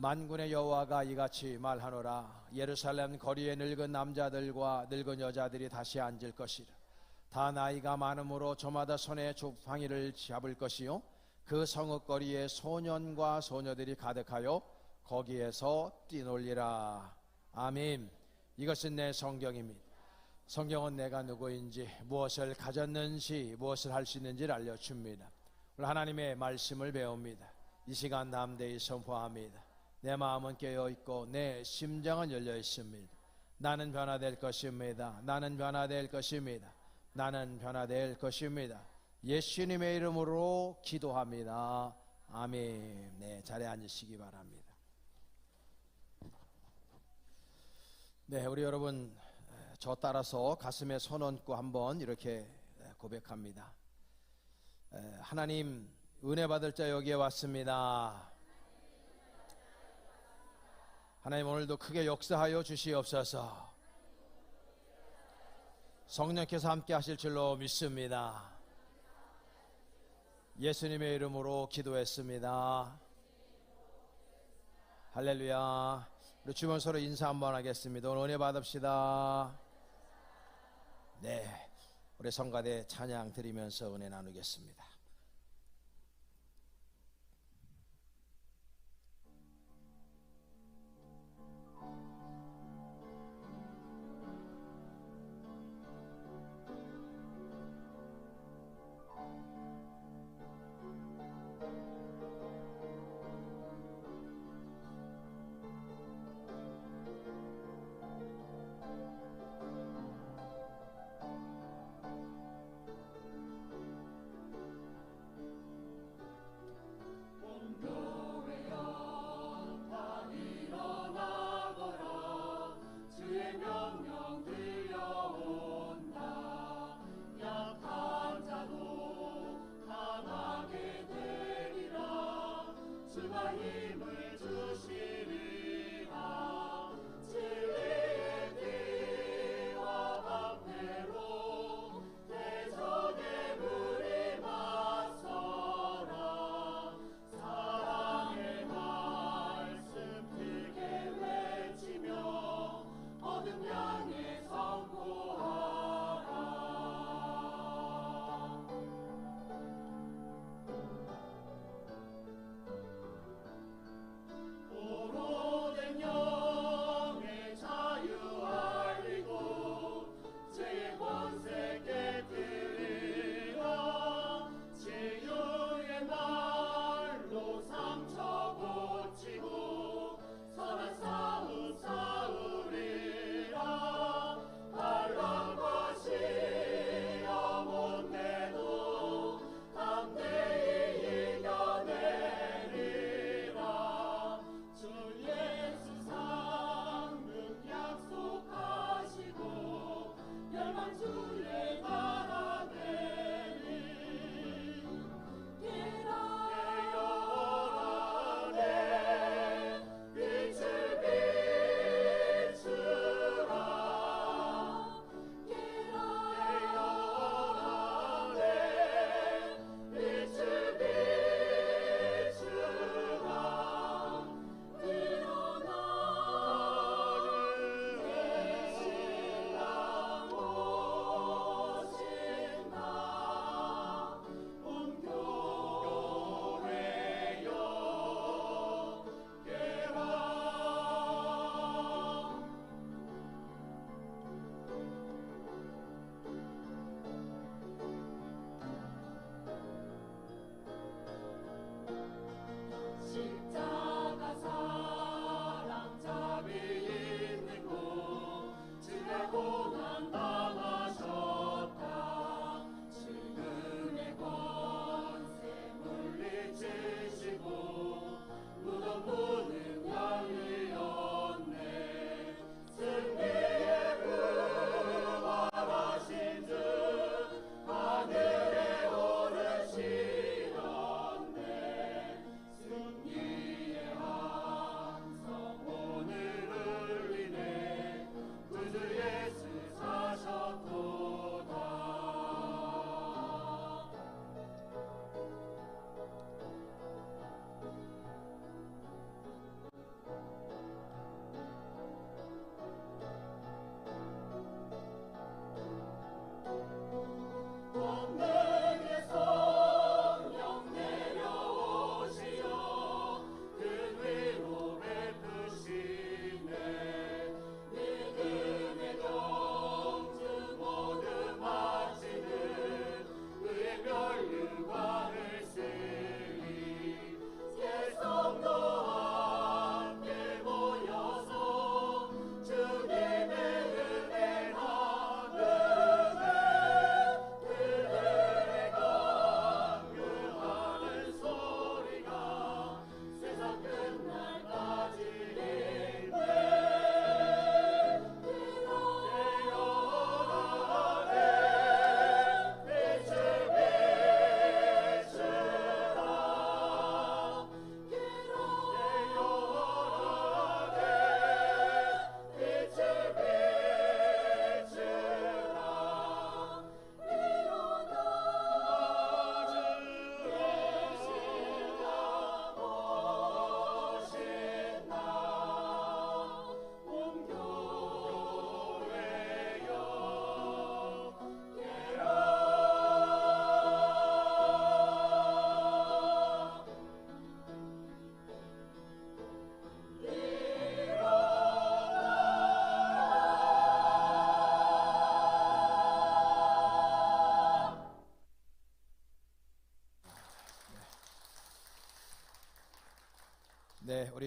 만군의 여호와가 이같이 말하노라. 예루살렘 거리에 늙은 남자들과 늙은 여자들이 다시 앉을 것이라. 다 나이가 많으므로 저마다 손에 주팡이를 잡을 것이요 그 성읍거리에 소년과 소녀들이 가득하여 거기에서 뛰놀리라. 아멘. 이것은 내 성경입니다. 성경은 내가 누구인지, 무엇을 가졌는지, 무엇을 할 수 있는지를 알려줍니다. 오늘 하나님의 말씀을 배웁니다. 이 시간 담대히 선포합니다. 내 마음은 깨어있고 내 심장은 열려 있습니다. 나는 변화될 것입니다. 나는 변화될 것입니다. 나는 변화될 것입니다. 예수님의 이름으로 기도합니다. 아멘. 네, 자리에 앉으시기 바랍니다. 네, 우리 여러분 저 따라서 가슴에 손 얹고 한번 이렇게 고백합니다. 하나님, 은혜 받을 자 여기에 왔습니다. 하나님, 오늘도 크게 역사하여 주시옵소서. 성령께서 함께 하실 줄로 믿습니다. 예수님의 이름으로 기도했습니다. 할렐루야. 우리 주변 서로 인사 한번 하겠습니다. 오늘 은혜 받읍시다. 네, 우리 성가대 찬양 드리면서 은혜 나누겠습니다. 오로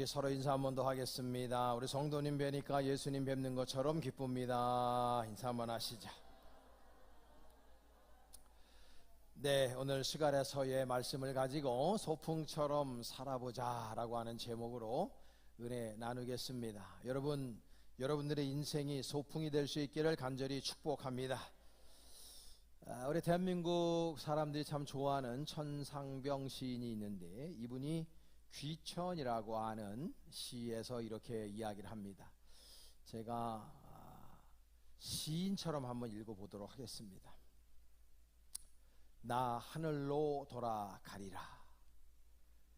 우리 서로 인사 한 번 더 하겠습니다. 우리 성도님 뵈니까 예수님 뵙는 것처럼 기쁩니다. 인사 한번 하시죠. 네, 오늘 시갈에서의 말씀을 가지고 소풍처럼 살아보자 라고 하는 제목으로 은혜 나누겠습니다. 여러분들의 인생이 소풍이 될 수 있기를 간절히 축복합니다. 우리 대한민국 사람들이 참 좋아하는 천상병 시인이 있는데, 이분이 귀천이라고 하는 시에서 이렇게 이야기를 합니다. 제가 시인처럼 한번 읽어보도록 하겠습니다. 나 하늘로 돌아가리라.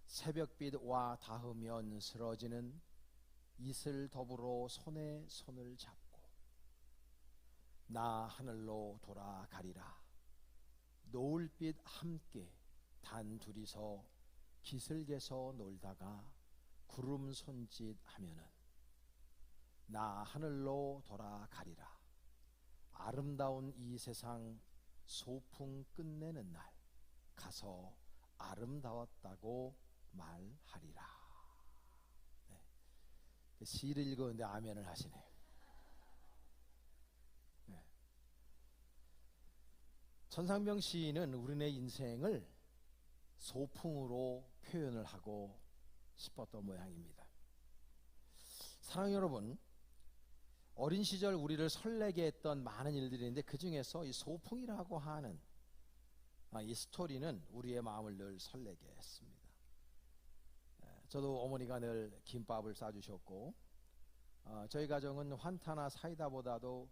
새벽빛 와 닿으면 쓰러지는 이슬 더불어 손에 손을 잡고, 나 하늘로 돌아가리라. 노을빛 함께 단 둘이서 기슭에서 놀다가 구름 손짓 하면은, 나 하늘로 돌아가리라. 아름다운 이 세상 소풍 끝내는 날 가서 아름다웠다고 말하리라. 네. 시를 읽었는데 아멘을 하시네요. 네. 천상병 시인은 우리네 인생을 소풍으로 표현을 하고 싶었던 모양입니다. 사랑하는 여러분, 어린 시절 우리를 설레게 했던 많은 일들이 있는데, 그 중에서 이 소풍이라고 하는 이 스토리는 우리의 마음을 늘 설레게 했습니다. 저도 어머니가 늘 김밥을 싸주셨고, 저희 가정은 환타나 사이다보다도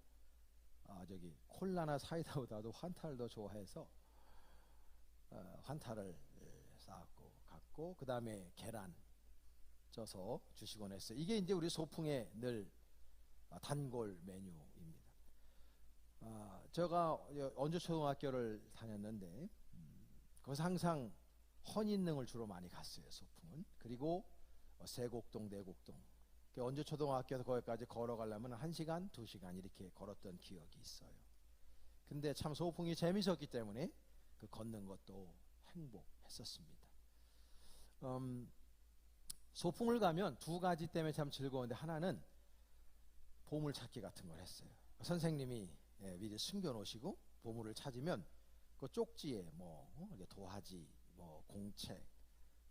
콜라나 사이다보다도 환타를 더 좋아해서 환타를 싸갖고 갔고, 그 다음에 계란 쪄서 주시곤 했어요. 이게 이제 우리 소풍의 늘 단골 메뉴입니다. 제가 언주초등학교를 다녔는데, 거기서 항상 헌인능을 주로 많이 갔어요, 소풍은. 그리고 세곡동, 내곡동. 언주초등학교에서 거기까지 걸어가려면 1시간, 2시간 이렇게 걸었던 기억이 있어요. 근데 참 소풍이 재밌었기 때문에 그 걷는 것도 행복했었습니다. 소풍을 가면 두 가지 때문에 참 즐거운데, 하나는 보물찾기 같은 걸 했어요. 선생님이 미리 숨겨놓으시고 보물을 찾으면 그 쪽지에 도화지, 공책,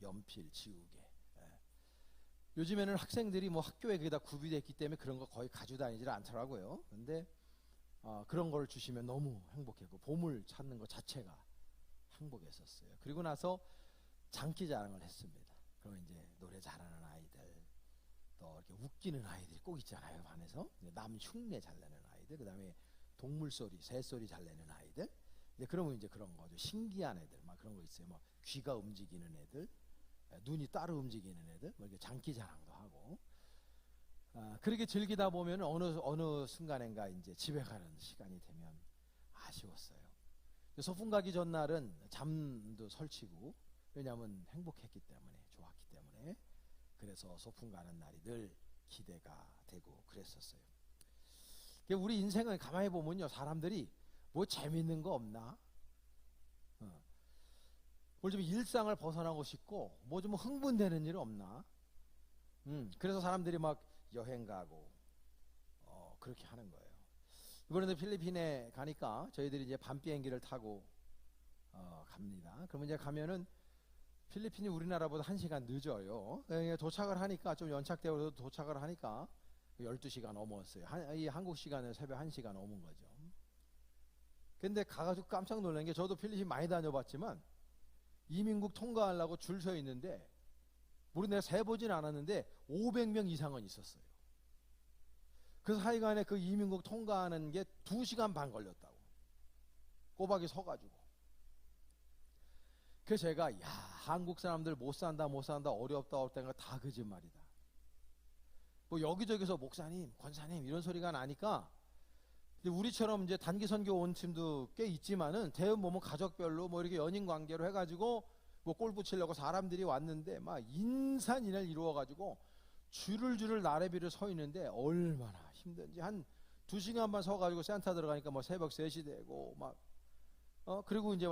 연필, 지우개. 요즘에는 학생들이 학교에 그게 다 구비되어 있기 때문에 그런 거 거의 가지고 다니질 않더라고요. 근데 그런 걸 주시면 너무 행복했고, 보물 찾는 것 자체가 행복했었어요. 그리고 나서 장기자랑을 했습니다. 그럼 이제 노래 잘하는 아이들, 또 이렇게 웃기는 아이들이 꼭 있잖아요, 반에서. 남 흉내 잘 내는 아이들, 그 다음에 동물 소리, 새 소리 잘 내는 아이들. 그러면 이제 그런 거죠. 신기한 애들, 그런 거 있어요. 귀가 움직이는 애들, 눈이 따로 움직이는 애들, 이렇게 장기 자랑도 하고. 그렇게 즐기다 보면 어느 순간인가 이제 집에 가는 시간이 되면 아쉬웠어요. 소풍 가기 전날은 잠도 설치고, 왜냐하면 행복했기 때문에, 좋았기 때문에. 그래서 소풍 가는 날이 늘 기대가 되고 그랬었어요. 우리 인생을 가만히 보면요, 사람들이 재밌는 거 없나? 뭘 좀 일상을 벗어나고 싶고, 좀 흥분되는 일 없나? 그래서 사람들이 여행 가고 그렇게 하는 거예요. 이번에도 필리핀에 가니까 저희들이 이제 밤 비행기를 타고 갑니다. 그러면 이제 가면은 필리핀이 우리나라보다 1시간 늦어요. 도착을 하니까, 좀 연착되어서 도착을 하니까 12시가 넘었어요. 이 한국 시간에 새벽 1시가 넘은 거죠. 근데 가가지고 깜짝 놀란 게, 저도 필리핀 많이 다녀봤지만 이민국 통과하려고 줄 서 있는데, 내가 세보진 않았는데 500명 이상은 있었어요. 그래서 하여간에 그 이민국 통과하는 게 2시간 반 걸렸다고, 꼬박이 서가지고. 그래서 제가 한국 사람들 못 산다 어렵다 다 거짓말이다. 여기저기서 목사님, 권사님 이런 소리가 나니까, 우리처럼 이제 단기 선교 온 팀도 꽤 있지만은, 대부분 가족별로 이렇게 연인 관계로 해가지고 골프 치려고 사람들이 왔는데, 인산인해를 이루어가지고 줄을 나래비를 서 있는데 얼마나 힘든지. 한 2시간만 서가지고 센터 들어가니까 새벽 3시 되고 그리고 이제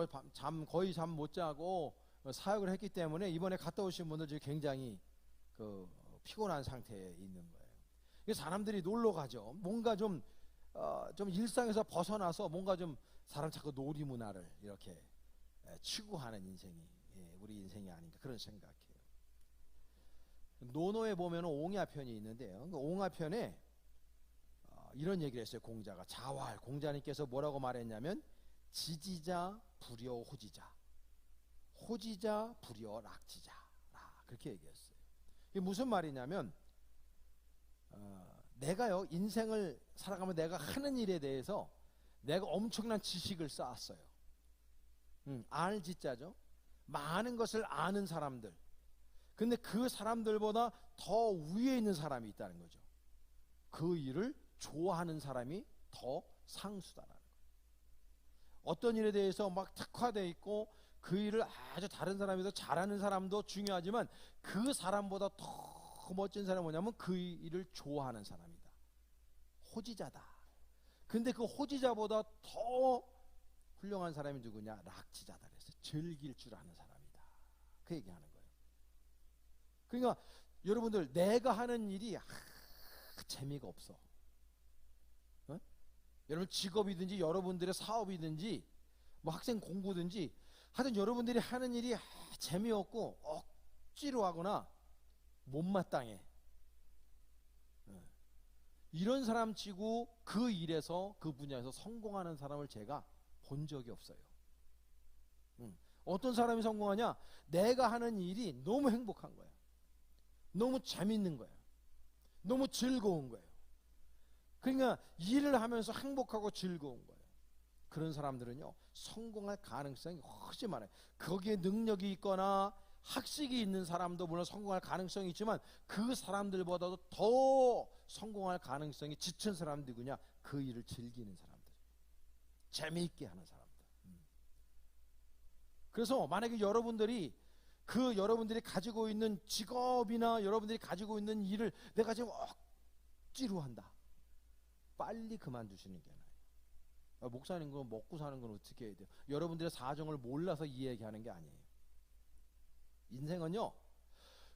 거의 잠 못 자고 사역을 했기 때문에, 이번에 갔다 오신 분들 중에 굉장히 피곤한 상태에 있는 거예요. 사람들이 놀러 가죠. 뭔가 좀 일상에서 벗어나서 뭔가 좀 사람 자꾸 놀이 문화를 이렇게 추구하는 인생이 우리 인생이 아닌가 그런 생각해요. 논어에 보면 옹야편이 있는데요. 그 옹야편에 이런 얘기를 했어요. 공자가 자활 공자님께서 뭐라고 말했냐면 지지자 불여 호지자, 호지자 불여 락지자 그렇게 얘기했어요. 이게 무슨 말이냐면 내가요 인생을 살아가면 내가 하는 일에 대해서 내가 엄청난 지식을 쌓았어요. 알지자죠. 많은 것을 아는 사람들. 근데 그 사람들보다 더 위에 있는 사람이 있다는 거죠. 그 일을 좋아하는 사람이 더 상수다라는 거예요. 어떤 일에 대해서 막 특화되어 있고 그 일을 아주 다른 사람에서 잘하는 사람도 중요하지만 그 사람보다 더 멋진 사람이 뭐냐면 그 일을 좋아하는 사람이다. 호지자다. 근데 그 호지자보다 더 훌륭한 사람이 누구냐? 락지자다 그랬어요. 즐길 줄 아는 사람이다. 그 얘기하는 거예요. 그러니까 여러분들 내가 하는 일이 재미가 없어. 어? 여러분 직업이든지 여러분들의 사업이든지 뭐 학생 공부든지 하여튼 여러분들이 하는 일이 재미없고 억지로 하거나 못마땅해. 이런 사람 치고 그 일에서 그 분야에서 성공하는 사람을 제가 본 적이 없어요. 어떤 사람이 성공하냐? 내가 하는 일이 너무 행복한 거야. 너무 재밌는 거야. 너무 즐거운 거예요. 그러니까 일을 하면서 행복하고 즐거운 거예요. 그런 사람들은요 성공할 가능성이 훨씬 많아요. 거기에 능력이 있거나 학식이 있는 사람도 물론 성공할 가능성이 있지만 그 사람들보다도 더 성공할 가능성이 짙은 사람들이 누구냐? 그 일을 즐기는 사람들, 재미있게 하는 사람들. 그래서 만약에 여러분들이 여러분들이 가지고 있는 직업이나 여러분들이 가지고 있는 일을 내가 지금 억지로 한다, 빨리 그만두시는 게 나아요. 목사님 그럼 먹고 사는 건 어떻게 해야 돼요? 여러분들의 사정을 몰라서 이 얘기하는 게 아니에요. 인생은요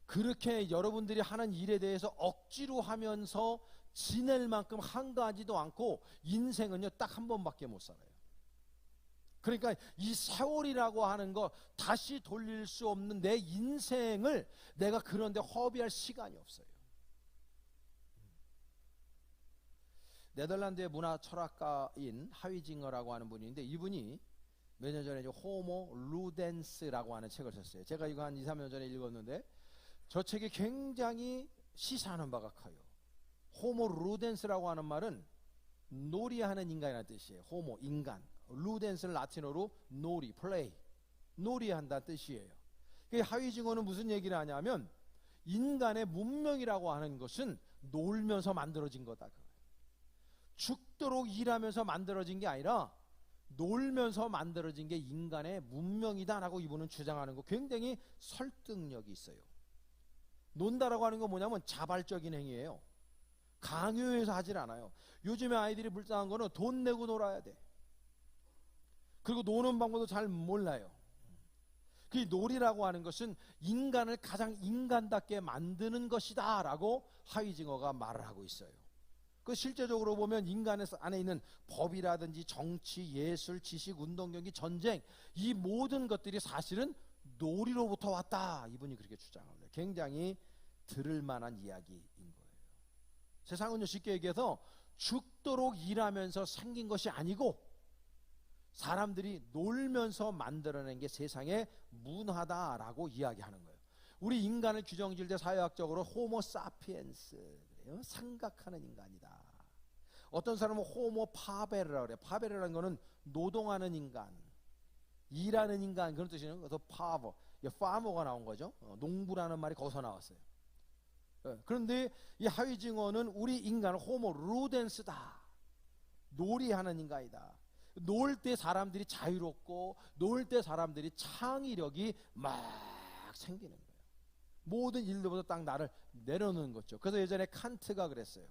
그렇게 여러분들이 하는 일에 대해서 억지로 하면서 지낼 만큼 한가하지도 않고 인생은요 딱 한 번밖에 못 살아요. 그러니까 이 세월이라고 하는 거 다시 돌릴 수 없는 내 인생을 내가 그런데 허비할 시간이 없어요. 네덜란드의 문화 철학가인 하위징어라고 하는 분이 있는데 이분이 몇 년 전에 호모 루덴스라고 하는 책을 썼어요. 제가 이거 한 2, 3년 전에 읽었는데 저 책이 굉장히 시사하는 바가 커요. 호모 루덴스라고 하는 말은 놀이하는 인간이라는 뜻이에요. 호모, 인간. 루덴스는 라틴어로 놀이, 플레이. 놀이한다는 뜻이에요. 하위징어는 무슨 얘기를 하냐면 인간의 문명이라고 하는 것은 놀면서 만들어진 거다. 죽도록 일하면서 만들어진 게 아니라 놀면서 만들어진 게 인간의 문명이다 라고 이분은 주장하는 거 굉장히 설득력이 있어요. 논다라고 하는 건 뭐냐면 자발적인 행위예요. 강요해서 하질 않아요. 요즘에 아이들이 불쌍한 거는 돈 내고 놀아야 돼. 그리고 노는 방법도 잘 몰라요. 그 놀이라고 하는 것은 인간을 가장 인간답게 만드는 것이다 라고 하위징어가 말을 하고 있어요. 그 실제적으로 보면 인간 안에 있는 법이라든지 정치, 예술, 지식, 운동, 경기, 전쟁 이 모든 것들이 사실은 놀이로부터 왔다. 이분이 그렇게 주장합니다. 굉장히 들을 만한 이야기인 거예요. 세상은요 쉽게 얘기해서 죽도록 일하면서 생긴 것이 아니고 사람들이 놀면서 만들어낸 게 세상의 문화다라고 이야기하는 거예요. 우리 인간을 규정 지을 때 사회학적으로 호모 사피엔스 그래요. 생각하는 인간이다. 어떤 사람은 호모 파베르라고 그래요. 파베르라는 거는 노동하는 인간, 일하는 인간 그런 뜻이에요. 그래서 파버, 파머가 나온 거죠. 농부라는 말이 거기서 나왔어요. 그런데 이 하위징어는 우리 인간은 호모 루덴스다. 놀이하는 인간이다. 놀 때 사람들이 자유롭고 놀 때 사람들이 창의력이 막 생기는 거예요. 모든 일로부터 딱 나를 내려놓는 거죠. 그래서 예전에 칸트가 그랬어요.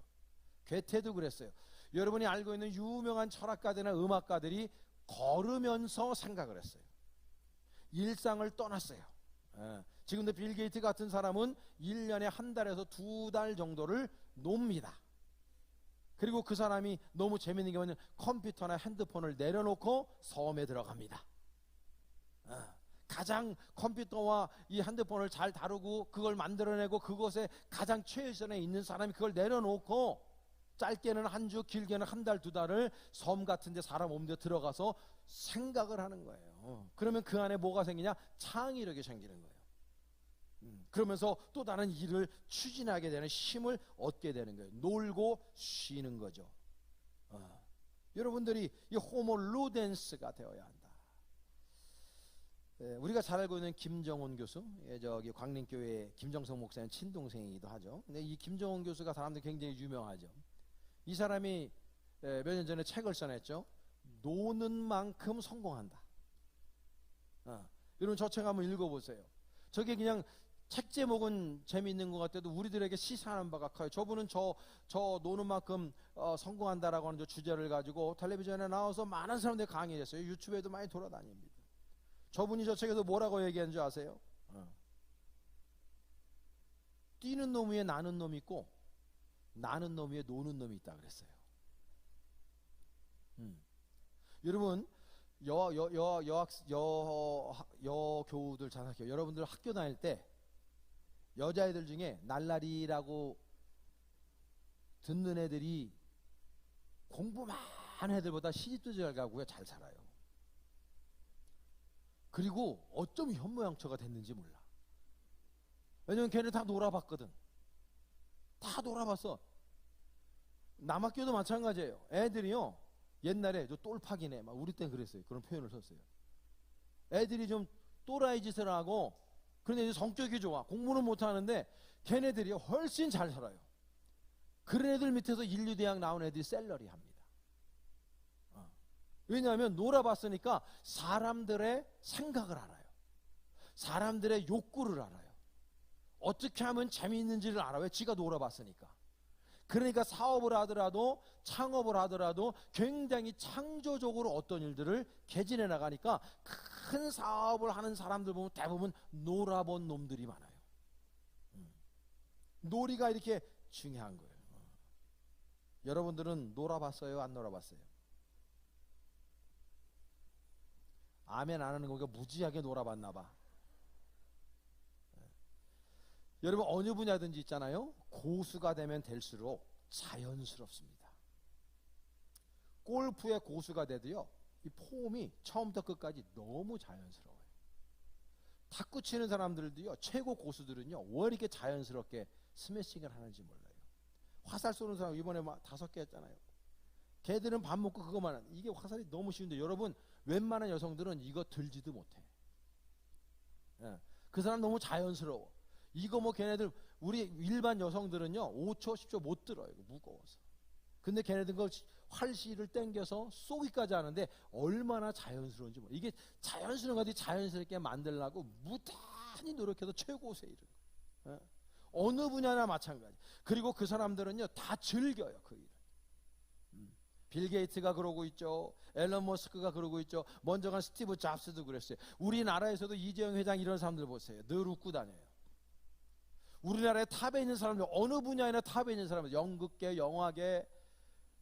괴테도 그랬어요. 여러분이 알고 있는 유명한 철학가들이나 음악가들이 걸으면서 생각을 했어요. 일상을 떠났어요. 지금도 빌 게이트 같은 사람은 1년에 한 달에서 2달 정도를 놉니다. 그리고 그 사람이 너무 재밌는 게 뭐냐면 컴퓨터나 핸드폰을 내려놓고 섬에 들어갑니다. 가장 컴퓨터와 이 핸드폰을 잘 다루고 그걸 만들어내고 그것에 가장 최선에 있는 사람이 그걸 내려놓고 짧게는 한 주, 길게는 한 달, 2달을 섬 같은 데 사람 없는 데 들어가서 생각을 하는 거예요. 그러면 그 안에 뭐가 생기냐? 창의력이 생기는 거예요. 그러면서 또 다른 일을 추진하게 되는 힘을 얻게 되는 거예요. 놀고 쉬는 거죠. 여러분들이 이 호모 루덴스가 되어야 한다. 우리가 잘 알고 있는 김정훈 교수, 저기 광림교회 김정성 목사님 친동생이기도 하죠. 근데 이 김정훈 교수가 사람들이 굉장히 유명하죠. 이 사람이 몇 년 전에 책을 써냈죠. 노는 만큼 성공한다. 여러분 저 책 한번 읽어보세요. 저게 그냥 책 제목은 재미있는 것 같아도 우리들에게 시사하는 바가 커요. 저분은 저 노는 만큼 성공한다라고 하는 저 주제를 가지고 텔레비전에 나와서 많은 사람들이 강의를 했어요. 유튜브에도 많이 돌아다닙니다. 저분이 저 책에서 뭐라고 얘기하는 줄 아세요? 뛰는 놈 위에 나는 놈이 있고 나는 놈 위에 노는 놈이 있다 그랬어요. 여러분 여교우들 잘 할게요. 여러분들 학교 다닐 때 여자애들 중에 날라리라고 듣는 애들이 공부 많은 애들보다 시집도 잘 가고요, 잘 살아요. 그리고 어쩜 현모양처가 됐는지 몰라. 왜냐면 걔네 다 놀아봤거든. 다 놀아봤어. 남학교도 마찬가지예요. 애들이요 옛날에 저 똘팍이네 막 우리 땐 그랬어요. 그런 표현을 썼어요. 애들이 좀 또라이 짓을 하고 그런데 이제 성격이 좋아. 공부는 못하는데 걔네들이 훨씬 잘 살아요. 그런 애들 밑에서 인류대학 나온 애들이 셀러리 합니다. 왜냐하면 놀아봤으니까 사람들의 생각을 알아요. 사람들의 욕구를 알아요. 어떻게 하면 재미있는지를 알아요. 지가 놀아봤으니까. 그러니까 사업을 하더라도 창업을 하더라도 굉장히 창조적으로 어떤 일들을 개진해 나가니까 큰 사업을 하는 사람들 보면 대부분 놀아본 놈들이 많아요. 놀이가 이렇게 중요한 거예요. 여러분들은 놀아봤어요? 안 놀아봤어요? 아멘 안 하는 거니까 무지하게 놀아봤나 봐. 여러분 어느 분야든지 있잖아요. 고수가 되면 될수록 자연스럽습니다. 골프의 고수가 돼도요. 이 폼이 처음부터 끝까지 너무 자연스러워요. 탁구 치는 사람들도요. 최고 고수들은요. 왜 이렇게 자연스럽게 스매싱을 하는지 몰라요. 화살 쏘는 사람 이번에 막 5개 했잖아요. 걔들은 밥 먹고 그거만 하는. 이게 화살이 너무 쉬운데 여러분 웬만한 여성들은 이거 들지도 못해. 그 사람 너무 자연스러워. 이거 뭐 걔네들 우리 일반 여성들은요 5초 10초 못 들어요. 이거 무거워서. 근데 걔네들 그 활시를 당겨서 쏘기까지 하는데 얼마나 자연스러운지 몰라요. 이게 자연스러운 것들이 자연스럽게 만들려고 무단히 노력해서 최고수에 이르는 거예요. 어느 분야나 마찬가지. 그리고 그 사람들은요 다 즐겨요 그 일을. 빌 게이츠가 그러고 있죠. 앨런 머스크가 그러고 있죠. 먼저 간 스티브 잡스도 그랬어요. 우리나라에서도 이재용 회장 이런 사람들 보세요. 늘 웃고 다녀요. 우리나라에 탑에 있는 사람들 어느 분야에나 탑에 있는 사람들 연극계, 영화계,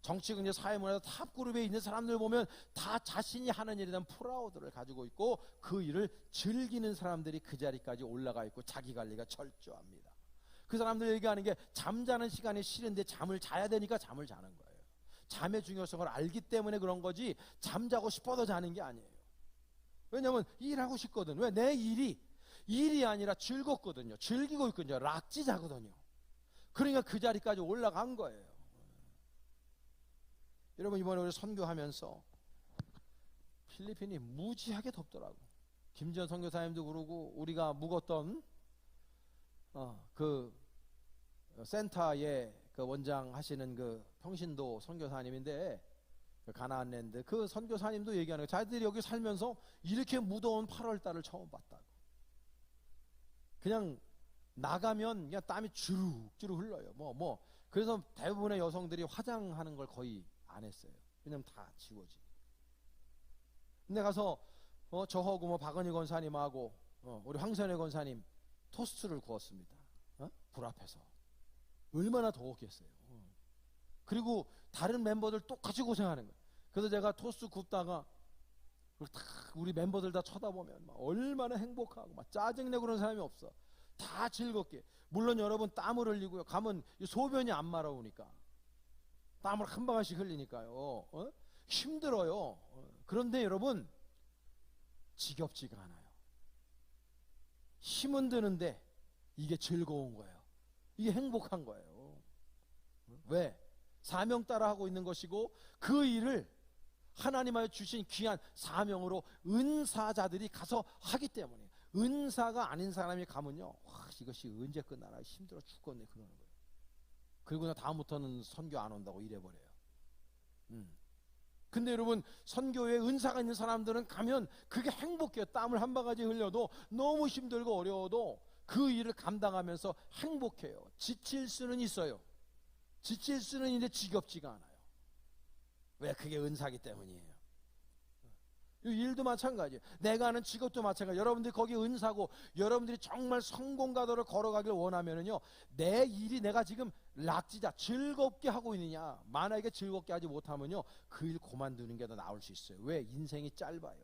정치근계, 사회문화에서 탑 그룹에 있는 사람들 보면 다 자신이 하는 일에 대한 프라우드를 가지고 있고 그 일을 즐기는 사람들이 그 자리까지 올라가 있고 자기 관리가 철저합니다. 그 사람들 얘기하는 게 잠자는 시간이 싫은데 잠을 자야 되니까 잠을 자는 거예요. 잠의 중요성을 알기 때문에 그런 거지 잠자고 싶어서 자는 게 아니에요. 왜냐면 일하고 싶거든. 왜? 내 일이 아니라 즐겁거든요. 즐기고 있거든요. 락지 자거든요. 그러니까 그 자리까지 올라간 거예요. 여러분 이번에 우리 선교하면서 필리핀이 무지하게 덥더라고. 김지현 선교사님도 그러고 우리가 묵었던 그 센터에 그 원장 하시는 그 평신도 선교사님인데 그 가나안랜드 그 선교사님도 얘기하는 거예요. 자기들이 여기 살면서 이렇게 무더운 8월 달을 처음 봤다고. 그냥 나가면 그냥 땀이 주룩주룩 흘러요. 그래서 대부분의 여성들이 화장하는 걸 거의 안 했어요. 왜냐면 다 지워지. 근데 가서 저하고 박은희 권사님하고 우리 황선혜 권사님 토스트를 구웠습니다. 불 앞에서. 얼마나 더웠겠어요. 그리고 다른 멤버들 똑같이 고생하는 거예요. 그래서 제가 토스트 굽다가 우리 멤버들 다 쳐다보면 막 얼마나 행복하고 막 짜증내고 그런 사람이 없어. 다 즐겁게. 물론 여러분 땀을 흘리고요. 가면 소변이 안 마려우니까 땀을 한 방울씩 흘리니까요. 힘들어요. 그런데 여러분 지겹지가 않아요. 힘은 드는데 이게 즐거운 거예요. 이게 행복한 거예요. 왜? 사명 따라 하고 있는 것이고 그 일을 하나님의 주신 귀한 사명으로 은사자들이 가서 하기 때문에 은사가 아닌 사람이 가면요, 와, 이것이 언제 끝나나 힘들어 죽겠네 그러는 거예요. 그리고 나 다음부터는 선교 안 온다고 이래버려요. 근데 여러분 선교에 은사가 있는 사람들은 가면 그게 행복해요. 땀을 한 바가지 흘려도 너무 힘들고 어려워도 그 일을 감당하면서 행복해요. 지칠 수는 있어요. 지칠 수는 있는데 지겹지가 않아요. 왜? 그게 은사기 때문이에요. 이 일도 마찬가지예요. 내가 하는 직업도 마찬가지예요. 여러분들이 거기 은사고 여러분들이 정말 성공가도를 걸어가길 원하면은요, 내 일이 내가 지금 락지자 즐겁게 하고 있느냐. 만약에 즐겁게 하지 못하면요, 그 일 그만두는 게 더 나을 수 있어요. 왜? 인생이 짧아요.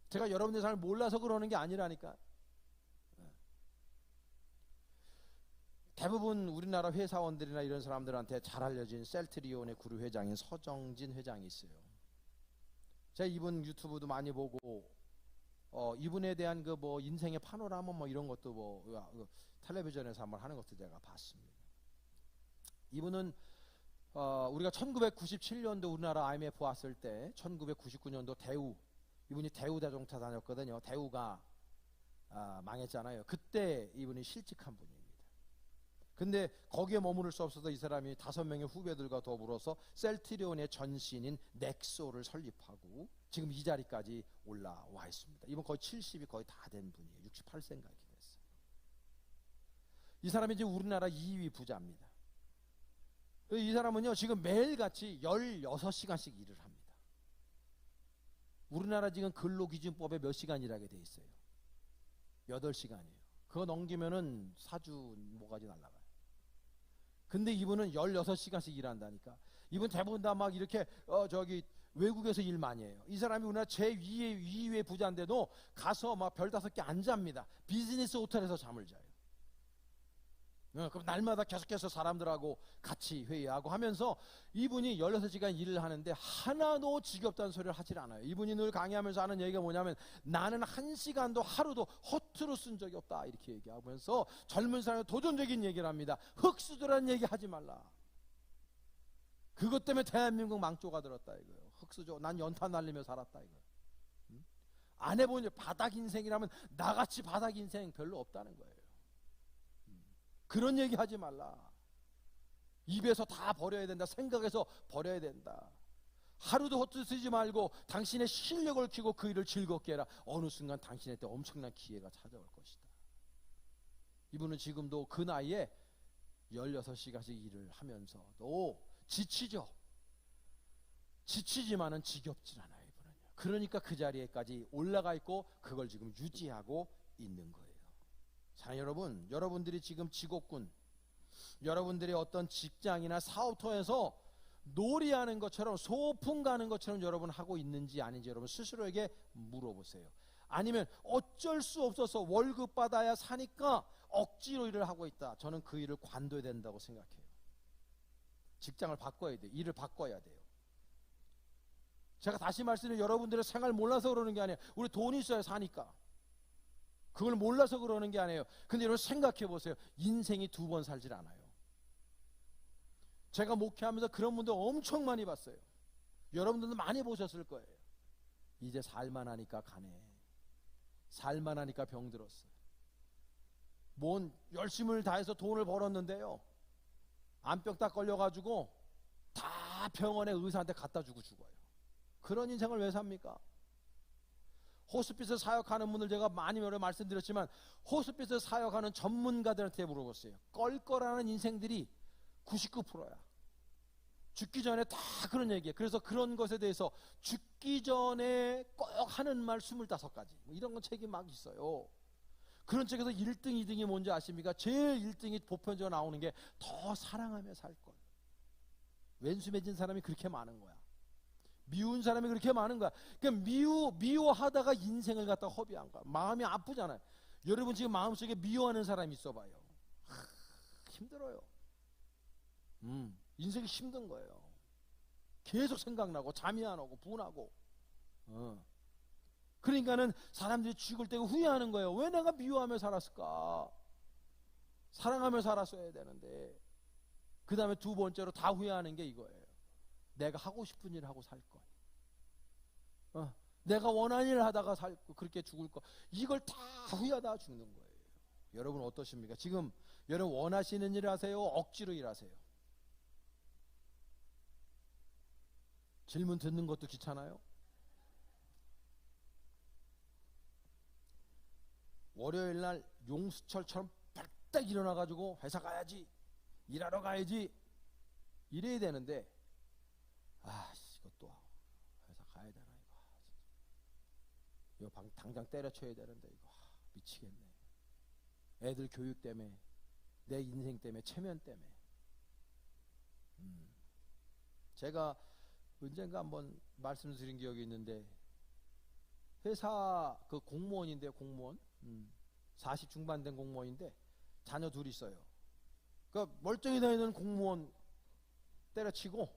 제가 여러분들 잘 몰라서 그러는 게 아니라니까. 대부분 우리나라 회사원들이나 이런 사람들한테 잘 알려진 셀트리온의 구루 회장인 서정진 회장이 있어요. 제가 이분 유튜브도 많이 보고 이분에 대한 그 뭐 인생의 파노라마 뭐 이런 것도 뭐 텔레비전에서 한번 하는 것도 제가 봤습니다. 이분은 우리가 1997년도 우리나라 IMF 왔을 때 1999년도 대우, 이분이 대우 자동차 다녔거든요. 대우가 망했잖아요. 그때 이분이 실직한 분이에요. 근데 거기에 머무를 수 없어서 이 사람이 5명의 후배들과 더불어서 셀트리온의 전신인 넥소를 설립하고 지금 이 자리까지 올라와 있습니다. 이분 거의 70이 거의 다 된 분이에요. 68세인가 이렇게 됐어요. 이 사람이 이제 우리나라 2위 부자입니다. 이 사람은요 지금 매일같이 16시간씩 일을 합니다. 우리나라 지금 근로기준법에 몇 시간 일하게 돼 있어요? 8시간이에요. 그거 넘기면은 사주 뭐가지 날라가요. 근데 이분은 16시간씩 일한다니까. 이분 대부분 다 막 이렇게 외국에서 일 많이 해요. 이 사람이 우리나라 제2의 부자인데도 가서 막 별 5개 안 잡니다. 비즈니스 호텔에서 잠을 자요. 그럼 날마다 계속해서 사람들하고 같이 회의하고 하면서 이분이 16시간 일을 하는데 하나도 지겹다는 소리를 하질 않아요. 이분이 늘 강의하면서 하는 얘기가 뭐냐면 나는 1시간도 하루도 허투루 쓴 적이 없다 이렇게 얘기하면서 젊은 사람이 도전적인 얘기를 합니다. 흑수저라는 얘기 하지 말라. 그것 때문에 대한민국 망조가 들었다 이거예요. 흑수저, 난 연탄 날리며 살았다 이거예요. 안 해본 바닥 인생이라면 나같이 바닥 인생 별로 없다는 거예요. 그런 얘기 하지 말라. 입에서 다 버려야 된다. 생각해서 버려야 된다. 하루도 헛되이 쓰지 말고 당신의 실력을 키우고 그 일을 즐겁게 해라. 어느 순간 당신한테 엄청난 기회가 찾아올 것이다. 이분은 지금도 그 나이에 16시간씩 일을 하면서도 지치죠. 지치지만은 지겹진 않아요. 이분은요. 그러니까 그 자리에까지 올라가 있고 그걸 지금 유지하고 있는 거예요. 자, 여러분, 여러분들이 지금 직업군, 여러분들의 어떤 직장이나 사업터에서 놀이하는 것처럼 소풍 가는 것처럼 여러분 하고 있는지 아닌지 여러분 스스로에게 물어보세요. 아니면 어쩔 수 없어서 월급 받아야 사니까 억지로 일을 하고 있다. 저는 그 일을 관둬야 된다고 생각해요. 직장을 바꿔야 돼요. 일을 바꿔야 돼요. 제가 다시 말씀드리면 여러분들의 생활 몰라서 그러는 게 아니에요. 우리 돈이 있어야 사니까. 그걸 몰라서 그러는 게 아니에요. 근데 여러분 생각해 보세요. 인생이 2번 살질 않아요. 제가 목회하면서 그런 분들 엄청 많이 봤어요. 여러분들도 많이 보셨을 거예요. 이제 살만하니까 가네. 살만하니까 병들었어요. 뭔 열심을 다해서 돈을 벌었는데요. 암병 딱 걸려가지고 다 병원에 의사한테 갖다 주고 죽어요. 그런 인생을 왜 삽니까? 호스피스 사역하는 분들 제가 많이 여러 말씀드렸지만 호스피스 사역하는 전문가들한테 물어보세요. 껄껄하는 인생들이 99%야. 죽기 전에 다 그런 얘기예요. 그래서 그런 것에 대해서 죽기 전에 꼭 하는 말 25가지 뭐 이런 건 책이 막 있어요. 그런 쪽에서 1등, 2등이 뭔지 아십니까? 제일 1등이 보편적으로 나오는 게 더 사랑하며 살 것. 왼수 맺은 사람이 그렇게 많은 거야. 미운 사람이 그렇게 많은 거야. 그러니까 미워하다가 인생을 갖다 허비한 거야. 마음이 아프잖아요. 여러분 지금 마음속에 미워하는 사람이 있어봐요. 힘들어요. 인생이 힘든 거예요. 계속 생각나고 잠이 안 오고 분하고. 그러니까는 사람들이 죽을 때 후회하는 거예요. 왜 내가 미워하며 살았을까? 사랑하며 살았어야 되는데. 그 다음에 두 번째로 다 후회하는 게 이거예요. 내가 하고 싶은 일을 하고 살 거. 내가 원하는 일을 하다가 살고 그렇게 죽을 거. 이걸 다 후회하다가 죽는 거예요. 여러분 어떠십니까? 지금 여러분 원하시는 일을 하세요? 억지로 일하세요? 질문 듣는 것도 귀찮아요? 월요일 날 용수철처럼 발딱 일어나가지고 회사 가야지, 일하러 가야지 이래야 되는데, 이것도 회사 가야 되나 이거 당장 때려쳐야 되는데 이거 미치겠네. 애들 교육 때문에, 내 인생 때문에, 체면 때문에. 제가 언젠가 한번 말씀드린 기억이 있는데, 회사 그 공무원인데, 공무원 40 중반 된 공무원인데 자녀 둘이 있어요. 그 멀쩡히 다니는 공무원 때려치고,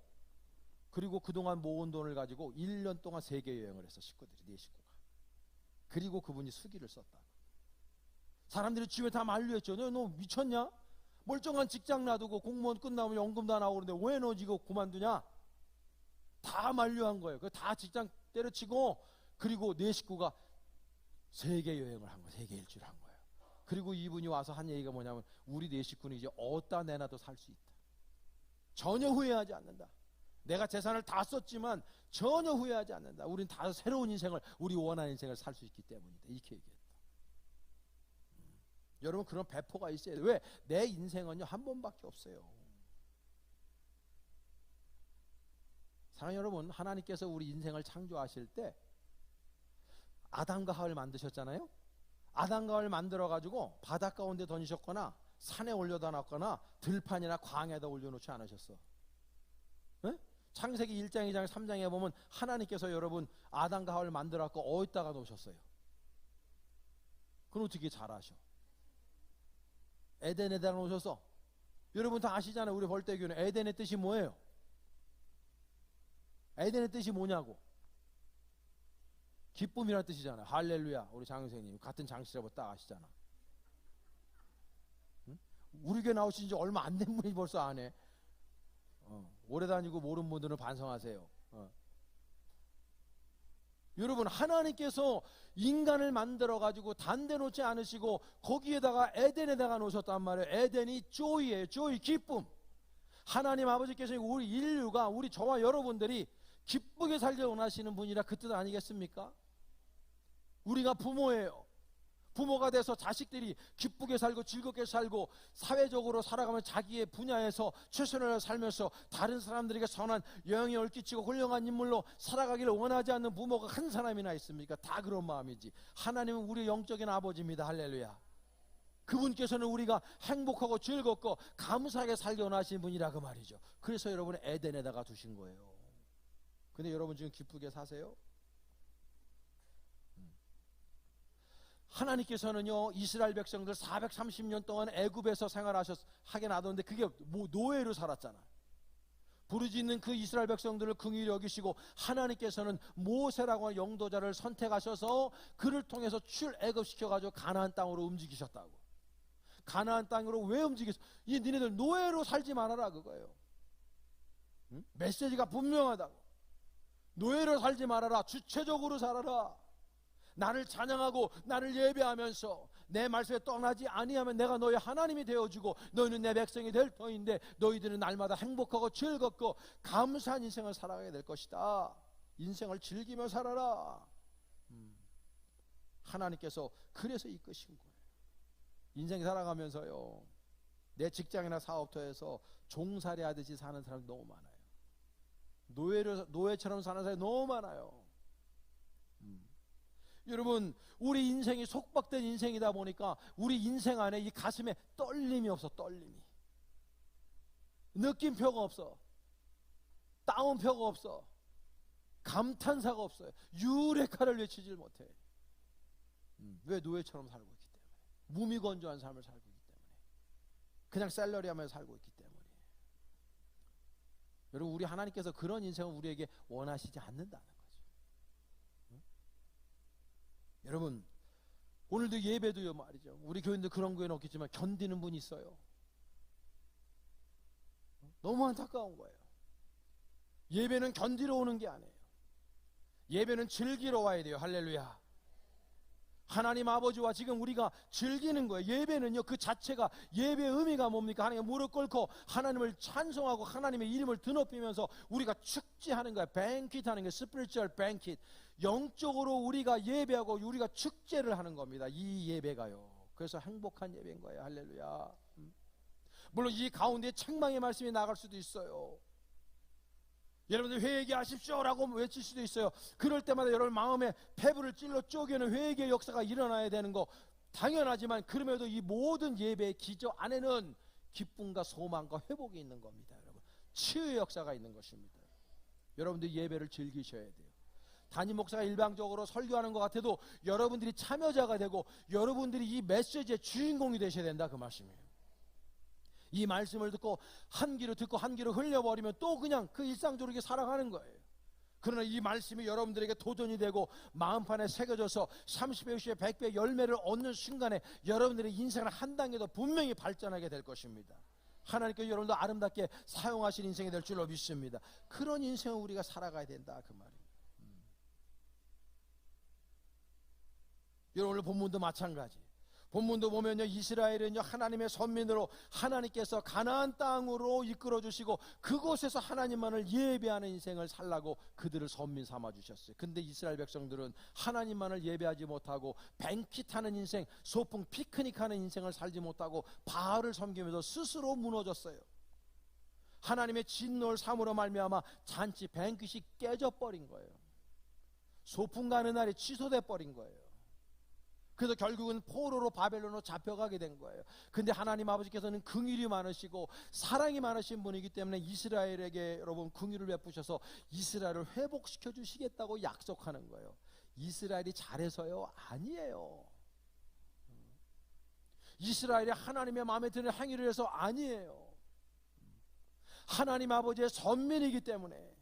그리고 그동안 모은 돈을 가지고 1년 동안 세계 여행을 했어. 식구들이, 4식구가. 그리고 그분이 수기를 썼다. 사람들이 집에 다 만류했죠. 너 미쳤냐? 멀쩡한 직장 놔두고 공무원 끝나면 연금도 안 나오고 그러는데 왜 너 이거 그만두냐? 다 만류한 거예요. 다 직장 때려치고, 그리고 4식구가 세계 여행을 한 거예요. 세계 일주를 한 거예요. 그리고 이분이 와서 한 얘기가 뭐냐면, 우리 4식구는 이제 어디다 내놔도 살 수 있다. 전혀 후회하지 않는다. 내가 재산을 다 썼지만 전혀 후회하지 않는다. 우린 다 새로운 인생을, 우리 원하는 인생을 살 수 있기 때문이다. 이렇게 얘기했다. 여러분 그런 배포가 있어야 돼요. 왜? 내 인생은요 한 번밖에 없어요. 사랑하는 여러분, 하나님께서 우리 인생을 창조하실 때 아담과 하와를 만드셨잖아요. 아담과 하와를 만들어 가지고 바닷가 가운데 던지셨거나 산에 올려다 놨거나 들판이나 광야에다 올려놓지 않으셨어. 네? 창세기 1장, 2장, 3장에 보면 하나님께서 여러분 아담과 하와를 만들어 갖고 어디다가 놓으셨어요? 그건 어떻게 잘 아셔? 에덴에다가 놓으셔서. 여러분 다 아시잖아요. 우리 벌떼교는 에덴의 뜻이 뭐예요? 에덴의 뜻이 뭐냐고? 기쁨이라는 뜻이잖아요. 할렐루야. 우리 장 선생님 같은 장씨라고 딱 아시잖아. 응? 우리 교회 나오신 지 얼마 안 된 분이 벌써 안 해. 오래 다니고 모르는 분들은 반성하세요. 여러분 하나님께서 인간을 만들어 가지고 단대 놓지 않으시고 거기에다가 에덴에다가 놓으셨단 말이에요. 에덴이 조이예요. 조이, 기쁨. 하나님 아버지께서 우리 인류가, 우리 저와 여러분들이 기쁘게 살기 원하시는 분이라 그 뜻 아니겠습니까? 우리가 부모예요. 부모가 돼서 자식들이 기쁘게 살고 즐겁게 살고 사회적으로 살아가면 자기의 분야에서 최선을 살면서 다른 사람들에게 선한 영향을 끼치고 훌륭한 인물로 살아가기를 원하지 않는 부모가 한 사람이나 있습니까? 다 그런 마음이지. 하나님은 우리 영적인 아버지입니다. 할렐루야. 그분께서는 우리가 행복하고 즐겁고 감사하게 살기 원하시는 분이라 그 말이죠. 그래서 여러분을 에덴에다가 두신 거예요. 근데 여러분 지금 기쁘게 사세요? 하나님께서는요 이스라엘 백성들 430년 동안 애굽에서 하게 놔뒀는데 그게 노예로 살았잖아. 부르짖는 그 이스라엘 백성들을 긍휼히 여기시고 하나님께서는 모세라고 하는 영도자를 선택하셔서 그를 통해서 출애굽시켜가지고 가나안 땅으로 움직이셨다고. 가나안 땅으로 왜 움직였어? 니네들 노예로 살지 말아라 그거예요. 응? 메시지가 분명하다고. 노예로 살지 말아라. 주체적으로 살아라. 나를 찬양하고 나를 예배하면서 내 말씀에 떠나지 아니하면 내가 너희 하나님이 되어주고 너희는 내 백성이 될 터인데 너희들은 날마다 행복하고 즐겁고 감사한 인생을 살아가게 될 것이다. 인생을 즐기며 살아라. 하나님께서 그래서 이끄신 거예요. 인생 살아가면서요 내 직장이나 사업터에서 종살이 하듯이 사는 사람이 너무 많아요. 노예처럼 사는 사람이 너무 많아요. 여러분, 우리 인생이 속박된 인생이다 보니까 우리 인생 안에 이 가슴에 떨림이 없어. 떨림이, 느낌표가 없어. 다운표가 없어. 감탄사가 없어요. 유레카를 외치질 못해. 왜? 노예처럼 살고 있기 때문에. 무미건조한 삶을 살고 있기 때문에. 그냥 샐러리 하면서 살고 있기 때문에. 여러분, 우리 하나님께서 그런 인생을 우리에게 원하시지 않는다는 거죠. 여러분, 오늘도 예배도요 말이죠. 우리 교인들 그런 교회는 없겠지만 견디는 분이 있어요. 너무 안타까운 거예요. 예배는 견디러 오는 게 아니에요. 예배는 즐기러 와야 돼요. 할렐루야. 하나님 아버지와 지금 우리가 즐기는 거예요. 예배는요, 그 자체가, 예배의 의미가 뭡니까? 하나님 무릎 꿇고 하나님을 찬송하고 하나님의 이름을 드높이면서 우리가 축제하는 거예요. 뱅킷하는 거예요. 스피리추얼 뱅킷. 영적으로 우리가 예배하고 우리가 축제를 하는 겁니다. 이 예배가요. 그래서 행복한 예배인 거예요. 할렐루야. 물론 이 가운데 책망의 말씀이 나갈 수도 있어요. 여러분들 회개하십시오라고 외칠 수도 있어요. 그럴 때마다 여러분 마음에 폐부를 찔러 쪼개는 회개의 역사가 일어나야 되는 거 당연하지만, 그럼에도 이 모든 예배의 기저 안에는 기쁨과 소망과 회복이 있는 겁니다. 여러분, 치유의 역사가 있는 것입니다. 여러분들 예배를 즐기셔야 돼요. 담임 목사가 일방적으로 설교하는 것 같아도 여러분들이 참여자가 되고 여러분들이 이 메시지의 주인공이 되셔야 된다, 그 말씀이에요. 이 말씀을 듣고 한 귀로 듣고 한 귀로 흘려버리면 또 그냥 그 일상적으로 이렇게 살아가는 거예요. 그러나 이 말씀이 여러분들에게 도전이 되고 마음판에 새겨져서 30배, 60배, 100배 열매를 얻는 순간에 여러분들의 인생을 한 단계 더 분명히 발전하게 될 것입니다. 하나님께서 여러분들 아름답게 사용하신 인생이 될 줄로 믿습니다. 그런 인생을 우리가 살아가야 된다, 그 말이에요. 여러분, 오늘 본문도 마찬가지. 본문도 보면요, 이스라엘은요 하나님의 선민으로 하나님께서 가나안 땅으로 이끌어 주시고 그곳에서 하나님만을 예배하는 인생을 살라고 그들을 선민 삼아 주셨어요. 근데 이스라엘 백성들은 하나님만을 예배하지 못하고 뱅킷하는 인생, 소풍 피크닉하는 인생을 살지 못하고 바알을 섬기면서 스스로 무너졌어요. 하나님의 진노를 삼으로 말미암아 잔치 뱅킷이 깨져버린 거예요. 소풍 가는 날이 취소돼 버린 거예요. 그래서 결국은 포로로 바벨론으로 잡혀가게 된 거예요. 근데 하나님 아버지께서는 긍휼이 많으시고 사랑이 많으신 분이기 때문에 이스라엘에게 여러분 긍휼을 베푸셔서 이스라엘을 회복시켜 주시겠다고 약속하는 거예요. 이스라엘이 잘해서요? 아니에요. 이스라엘이 하나님의 마음에 드는 행위를 해서 아니에요. 하나님 아버지의 선민이기 때문에,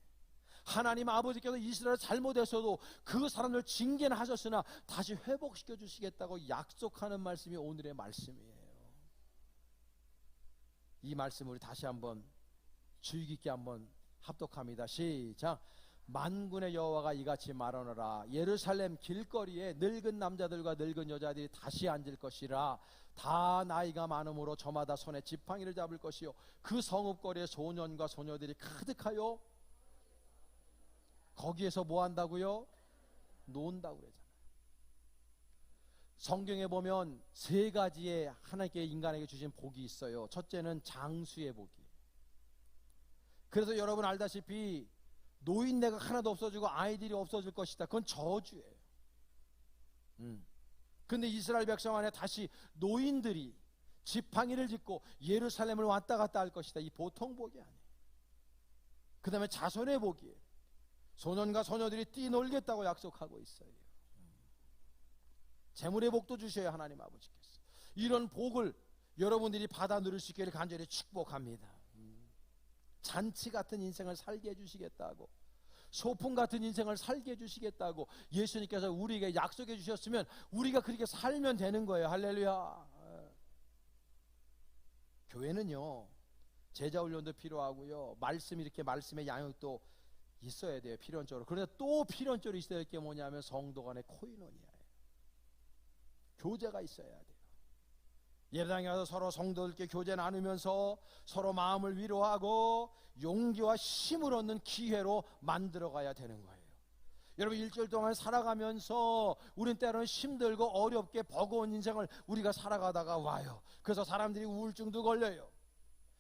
하나님 아버지께서 이스라엘 잘못했어도 그 사람들 징계는 하셨으나 다시 회복시켜 주시겠다고 약속하는 말씀이 오늘의 말씀이에요. 이 말씀을 우리 다시 한번 주의 깊게 한번 합독합니다. 시작. 만군의 여호와가 이같이 말하노라. 예루살렘 길거리에 늙은 남자들과 늙은 여자들이 다시 앉을 것이라. 다 나이가 많음으로 저마다 손에 지팡이를 잡을 것이요 그 성읍거리에 소년과 소녀들이 가득하여 거기에서 뭐 한다고요? 논다고 그러잖아요. 성경에 보면 세 가지의 하나님께 인간에게 주신 복이 있어요. 첫째는 장수의 복이에요. 그래서 여러분 알다시피 노인네가 하나도 없어지고 아이들이 없어질 것이다. 그건 저주예요. 근데 이스라엘 백성 안에 다시 노인들이 지팡이를 짚고 예루살렘을 왔다 갔다 할 것이다. 이 보통 복이 아니에요. 그 다음에 자손의 복이에요. 소년과 소녀들이 뛰놀겠다고 약속하고 있어요. 재물의 복도 주셔야 하나님 아버지께서. 이런 복을 여러분들이 받아 누릴 수 있기를 간절히 축복합니다. 잔치 같은 인생을 살게 해주시겠다고, 소풍 같은 인생을 살게 해주시겠다고 예수님께서 우리에게 약속해 주셨으면 우리가 그렇게 살면 되는 거예요. 할렐루야. 교회는요 제자 훈련도 필요하고요, 말씀 이렇게 말씀의 양육도 있어야 돼요, 필연적으로. 그런데 또 필연적으로 있어야 될 게 뭐냐면 성도 간의 코이노니아예요. 교제가 있어야 돼요. 예배당에 가서 서로 성도들께 교제 나누면서 서로 마음을 위로하고 용기와 힘을 얻는 기회로 만들어 가야 되는 거예요. 여러분, 일주일 동안 살아가면서 우린 때로는 힘들고 어렵게 버거운 인생을 우리가 살아가다가 와요. 그래서 사람들이 우울증도 걸려요.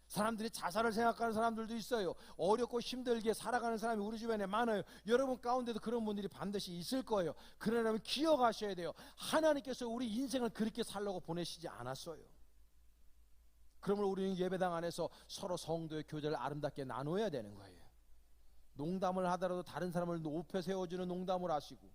사람들이 자살을 생각하는 사람들도 있어요. 어렵고 힘들게 살아가는 사람이 우리 주변에 많아요. 여러분 가운데도 그런 분들이 반드시 있을 거예요. 그러려면 기억하셔야 돼요. 하나님께서 우리 인생을 그렇게 살려고 보내시지 않았어요. 그러므로 우리는 예배당 안에서 서로 성도의 교제를 아름답게 나눠야 되는 거예요. 농담을 하더라도 다른 사람을 높여 세워주는 농담을 하시고,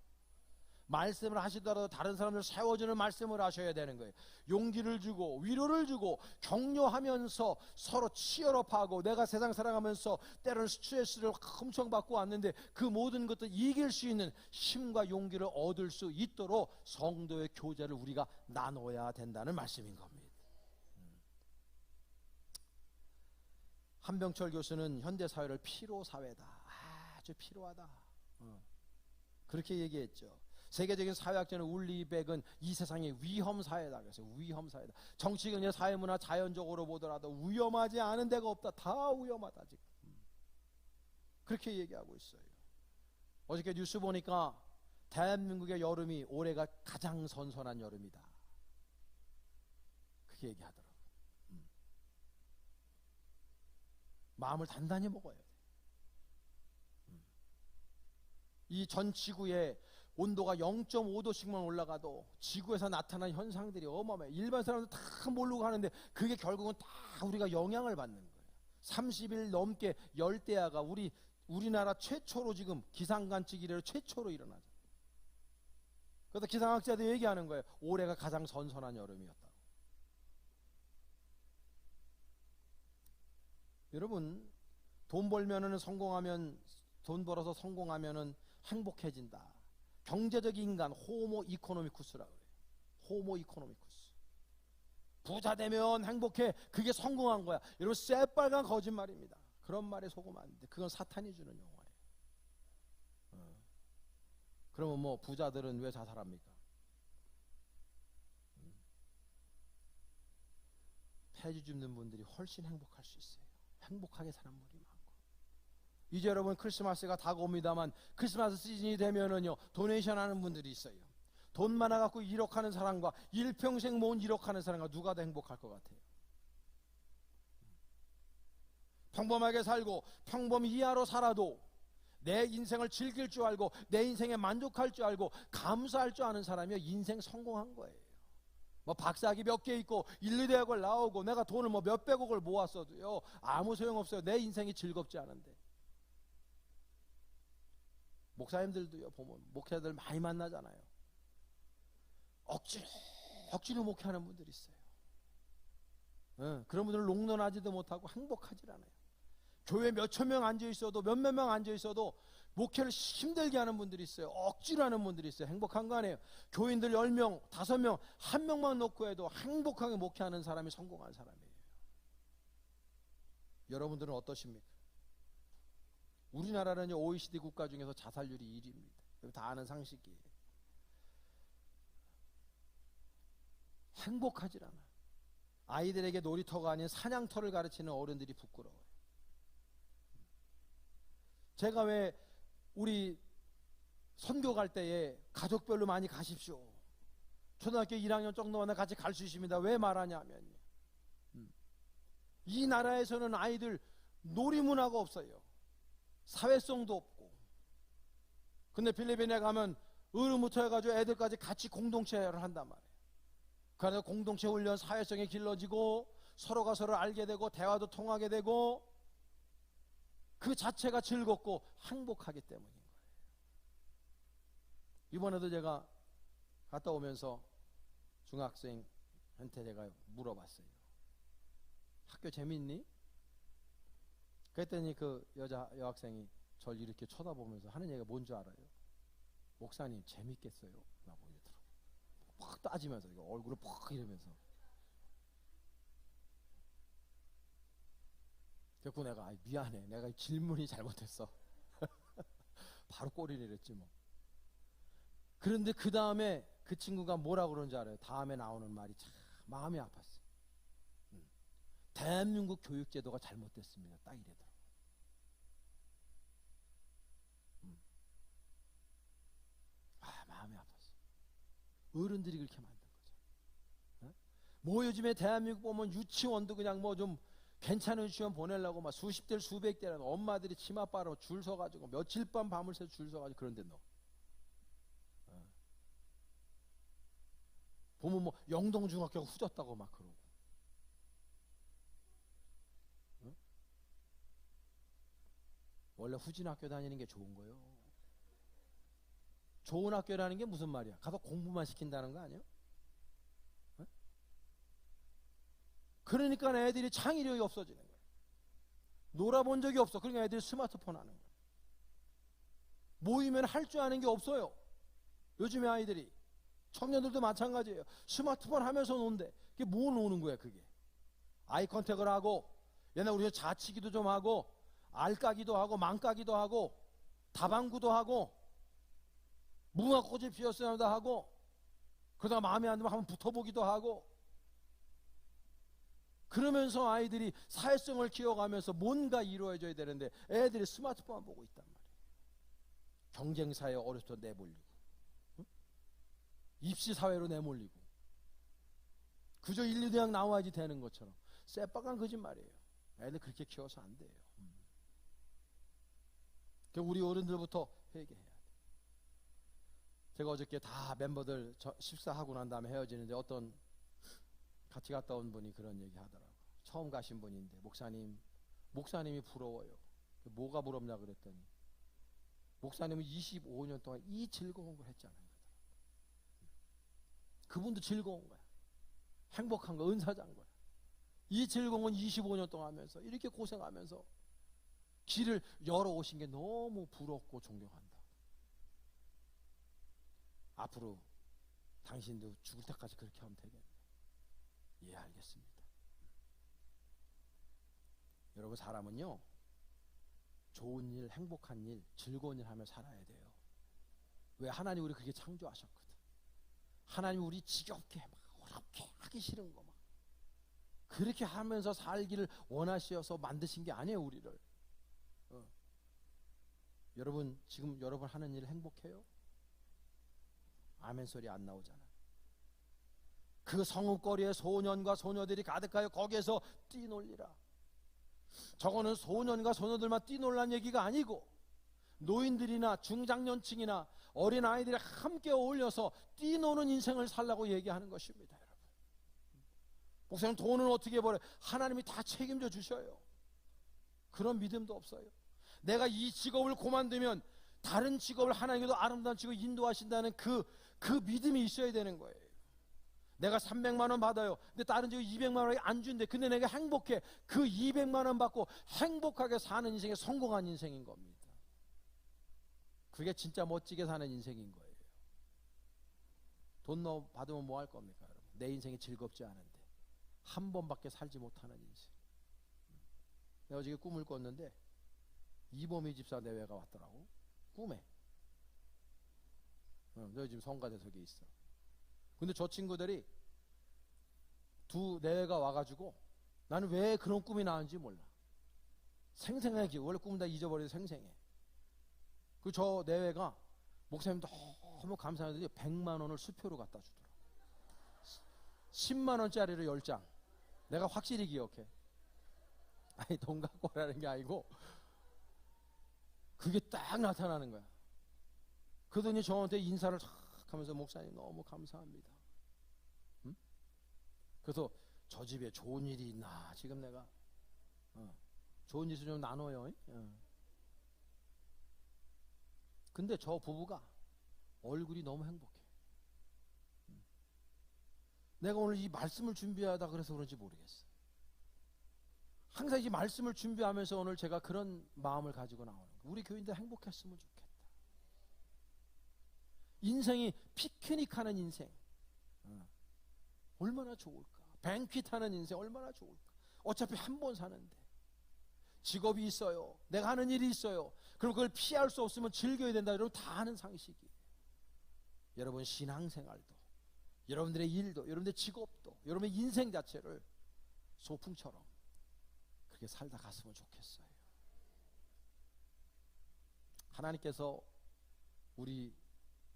말씀을 하시더라도 다른 사람을 세워주는 말씀을 하셔야 되는 거예요. 용기를 주고 위로를 주고 격려하면서 서로 치열업하고, 내가 세상 살아가면서 때로는 스트레스를 엄청 받고 왔는데 그 모든 것도 이길 수 있는 힘과 용기를 얻을 수 있도록 성도의 교제를 우리가 나눠야 된다는 말씀인 겁니다. 한병철 교수는 현대사회를 피로사회다, 아주 피로하다, 그렇게 얘기했죠. 세계적인 사회학자는 울리백은 이 세상의 위험사회다 그래서 위험사회다. 정치경제 사회문화 자연적으로 보더라도 위험하지 않은 데가 없다. 다 위험하다 지금. 그렇게 얘기하고 있어요. 어저께 뉴스 보니까 대한민국의 여름이 올해가 가장 선선한 여름이다, 그렇게 얘기하더라고요. 마음을 단단히 먹어야 돼. 이 전 지구에 온도가 0.5도씩만 올라가도 지구에서 나타난 현상들이 어마어마해. 일반 사람들 다 모르고 하는데 그게 결국은 다 우리가 영향을 받는 거예요. 30일 넘게 열대야가 우리나라 최초로 지금 기상관측 이래로 최초로 일어나죠. 그래서 기상학자들이 얘기하는 거예요. 올해가 가장 선선한 여름이었다고. 여러분, 돈 벌면은 성공하면, 돈 벌어서 성공하면은 행복해진다. 경제적 인간, 호모 이코노미쿠스라고 그래요. 호모 이코노미쿠스. 부자 되면 행복해, 그게 성공한 거야. 여러분, 새빨간 거짓말입니다. 그런 말에 속으면 안 돼. 그건 사탄이 주는 용어예요. 그러면 뭐 부자들은 왜 자살합니까? 폐지 줍는 분들이 훨씬 행복할 수 있어요. 행복하게 사는 분이 많고. 이제 여러분 크리스마스가 다가옵니다만, 크리스마스 시즌이 되면은요 도네이션 하는 분들이 있어요. 돈 많아갖고 1억 하는 사람과 일평생 모은 1억 하는 사람과 누가 더 행복할 것 같아요? 평범하게 살고 평범 이하로 살아도 내 인생을 즐길 줄 알고 내 인생에 만족할 줄 알고 감사할 줄 아는 사람이 인생 성공한 거예요. 뭐 박사학위 몇 개 있고 인류대학을 나오고 내가 돈을 뭐 몇백억을 모았어도요 아무 소용없어요. 내 인생이 즐겁지 않은데. 목사님들도요 보면 목회자들 많이 만나잖아요. 억지로 목회하는 분들이 있어요. 그런 분들은 롱런하지도 못하고 행복하지 않아요. 교회 몇천 명 앉아 있어도 몇몇 명 앉아 있어도 목회를 힘들게 하는 분들이 있어요. 억지로 하는 분들이 있어요. 행복한 거 아니에요. 교인들 10명, 5명, 1명만 놓고 해도 행복하게 목회하는 사람이 성공한 사람이에요. 여러분들은 어떠십니까? 우리나라는 OECD 국가 중에서 자살률이 1위입니다. 다 아는 상식이에요. 행복하질 않아. 아이들에게 놀이터가 아닌 사냥터를 가르치는 어른들이 부끄러워요. 제가 왜 우리 선교 갈 때에 가족별로 많이 가십시오. 초등학교 1학년 정도만 같이 갈 수 있습니다. 왜 말하냐면 이 나라에서는 아이들 놀이문화가 없어요. 사회성도 없고. 근데 필리핀에 가면 어른부터 해가지고 애들까지 같이 공동체를 한단 말이에요. 그래서 공동체 훈련, 사회성이 길러지고 서로가 서로를 알게 되고 대화도 통하게 되고 그 자체가 즐겁고 행복하기 때문인 거예요. 이번에도 제가 갔다 오면서 중학생한테 제가 물어봤어요. 학교 재밌니? 그랬더니 그 여학생이 저를 이렇게 쳐다보면서 하는 얘기가 뭔지 알아요? 목사님 재밌겠어요? 라고 이러더라고요. 팍 따지면서 얼굴을 팍 이러면서. 그래서 내가 미안해, 내가 질문이 잘못했어. 바로 꼬리를 내렸지 뭐. 그런데 그 다음에 그 친구가 뭐라고 그러는지 알아요? 다음에 나오는 말이 참 마음이 아팠어요. 대한민국 교육제도가 잘못됐습니다. 딱 이래더라고요. 마음이 아팠어요. 어른들이 그렇게 만든 거죠. 뭐 요즘에 대한민국 보면 유치원도 그냥 뭐 좀 괜찮은 유치원 보내려고 막 수십 대 수백 대라는 엄마들이 치마 빨아 줄 서가지고 며칠 밤을 새 줄 서가지고 그런데 넣어. 보면 뭐 영동중학교가 후졌다고 막 그러고. 원래 후진 학교 다니는 게 좋은 거예요. 좋은 학교라는 게 무슨 말이야? 가서 공부만 시킨다는 거 아니야? 그러니까 애들이 창의력이 없어지는 거야. 놀아본 적이 없어. 그러니까 애들이 스마트폰 하는 거야. 모이면 할 줄 아는 게 없어요. 요즘에 아이들이. 청년들도 마찬가지예요. 스마트폰 하면서 논대. 그게 뭐 노는 거야 그게. 아이 컨택을 하고, 옛날 우리가 자치기도 좀 하고, 알까기도 하고, 망까기도 하고, 다방구도 하고, 무궁화꽃이 피었으나도 하고, 그러다가 마음에 안 들면 한번 붙어보기도 하고, 그러면서 아이들이 사회성을 키워가면서 뭔가 이루어져야 되는데 애들이 스마트폰만 보고 있단 말이에요. 경쟁사회에 어려서 내몰리고, 입시사회로 내몰리고, 그저 1, 2대학 나와야지 되는 것처럼 쎄빡한 거짓말이에요. 애들 그렇게 키워서 안 돼요. 우리 어른들부터 회개해야 돼. 제가 어저께 다 멤버들 식사하고 난 다음에 헤어지는데 어떤 같이 갔다 온 분이 그런 얘기 하더라고. 처음 가신 분인데 목사님이 부러워요. 뭐가 부럽냐 그랬더니 목사님은 25년 동안 이 즐거운 걸 했잖아요. 그분도 즐거운 거야. 행복한 거, 은사자인 거야. 이 즐거운 건 25년 동안 하면서 이렇게 고생하면서 길을 열어오신 게 너무 부럽고 존경한다. 앞으로 당신도 죽을 때까지 그렇게 하면 되겠네. 예, 알겠습니다. 여러분, 사람은요 좋은 일, 행복한 일, 즐거운 일 하며 살아야 돼요. 왜? 하나님 우리 그렇게 창조하셨거든. 하나님 우리 지겹게 막 어렵게 하기 싫은 거 막 그렇게 하면서 살기를 원하셔서 만드신 게 아니에요 우리를. 여러분 지금 여러분 하는 일 행복해요? 아멘 소리 안 나오잖아요. 그 성읍거리에 소년과 소녀들이 가득하여 거기에서 뛰놀리라. 저거는 소년과 소녀들만 뛰놀란 얘기가 아니고 노인들이나 중장년층이나 어린아이들이 함께 어울려서 뛰노는 인생을 살라고 얘기하는 것입니다. 여러분, 목사님 돈은 어떻게 벌어요? 하나님이 다 책임져 주셔요. 그런 믿음도 없어요. 내가 이 직업을 그만두면 다른 직업을 하나님께서 아름다운 직업을 인도하신다는 그 믿음이 있어야 되는 거예요. 내가 300만 원 받아요. 근데 다른 직업 200만 원이 안 준대. 근데 내가 행복해. 그 200만 원 받고 행복하게 사는 인생이 성공한 인생인 겁니다. 그게 진짜 멋지게 사는 인생인 거예요. 돈 받으면 뭐 할 겁니까, 여러분? 내 인생이 즐겁지 않은데 한 번밖에 살지 못하는 인생. 내가 어저께 꿈을 꿨는데 이범희 집사 내외가 왔더라고. 꿈에. 너 지금 성가대석에 있어. 근데 저 친구들이 두 내외가 와가지고 나는 왜 그런 꿈이 나왔는지 몰라. 생생하게 기억. 원래 꿈 다 잊어버려도 생생해. 그 저 내외가 목사님 너무 감사하더니 100만 원을 수표로 갖다 주더라고. 10만 원짜리를 10장. 내가 확실히 기억해. 아니 돈 갖고 오라는 게 아니고 그게 딱 나타나는 거야. 그러더니 저한테 인사를 탁 하면서 목사님 너무 감사합니다. 응? 그래서 저 집에 좋은 일이 있나 지금 내가 좋은 일을 좀 나눠요. 근데 저 부부가 얼굴이 너무 행복해. 내가 오늘 이 말씀을 준비하다 그래서 그런지 모르겠어. 항상 이 말씀을 준비하면서 오늘 제가 그런 마음을 가지고 나오는 거예요. 우리 교인들 행복했으면 좋겠다. 인생이 피크닉하는 인생 얼마나 좋을까. 뱅퀴트하는 인생 얼마나 좋을까. 어차피 한 번 사는데 직업이 있어요. 내가 하는 일이 있어요. 그럼 그걸 피할 수 없으면 즐겨야 된다. 여러분 다 아는 상식이에요. 여러분 신앙생활도 여러분들의 일도 여러분들의 직업도 여러분의 인생 자체를 소풍처럼 그렇게 살다 갔으면 좋겠어요. 하나님께서 우리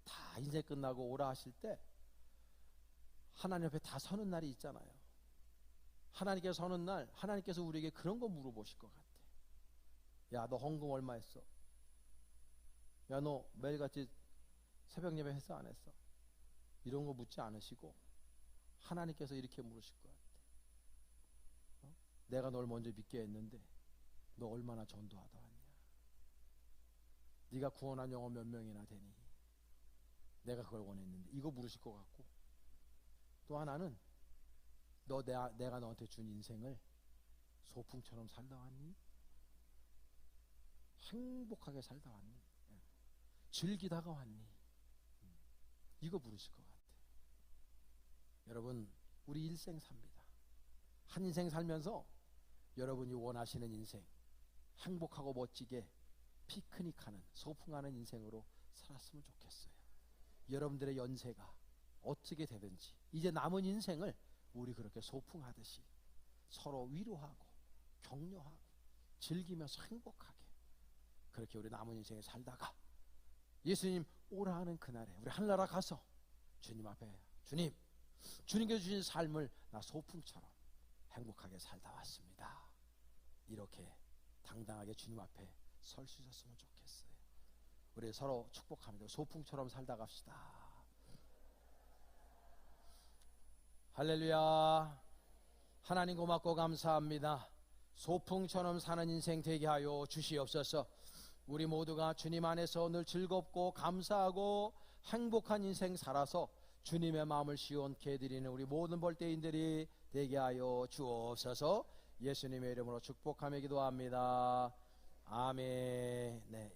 다 인생 끝나고 오라 하실 때 하나님 앞에 다 서는 날이 있잖아요. 하나님께서 어느 날 하나님께서 우리에게 그런 거 물어보실 것 같아. 야, 너 헌금 얼마 했어? 야, 너 매일같이 새벽 예배 했어 안 했어? 이런 거 묻지 않으시고 하나님께서 이렇게 물으실 것 같아. 내가 널 먼저 믿게 했는데 너 얼마나 전도하다 왔냐? 네가 구원한 영혼 몇 명이나 되니? 내가 그걸 원했는데, 이거 물으실 것 같고, 또 하나는 내가 너한테 준 인생을 소풍처럼 살다 왔니? 행복하게 살다 왔니? 즐기다가 왔니? 이거 물으실 것 같아. 여러분, 우리 일생 삽니다. 한 인생 살면서 여러분이 원하시는 인생, 행복하고 멋지게 피크닉하는, 소풍하는 인생으로 살았으면 좋겠어요. 여러분들의 연세가 어떻게 되든지 이제 남은 인생을 우리 그렇게 소풍하듯이 서로 위로하고 격려하고 즐기면서 행복하게 그렇게 우리 남은 인생에 살다가 예수님 오라 하는 그날에 우리 하늘나라 가서 주님 앞에, 주님께서 주신 삶을 나 소풍처럼 행복하게 살다 왔습니다, 이렇게 당당하게 주님 앞에 설 수 있었으면 좋겠어요. 우리 서로 축복합니다. 소풍처럼 살다 갑시다. 할렐루야. 하나님 고맙고 감사합니다. 소풍처럼 사는 인생 되게 하여 주시옵소서. 우리 모두가 주님 안에서 늘 즐겁고 감사하고 행복한 인생 살아서 주님의 마음을 시원케 해드리는 우리 모든 볼때인들이 되게 하여 주옵소서. 예수님의 이름으로 축복하며 기도합니다. 아멘. 네.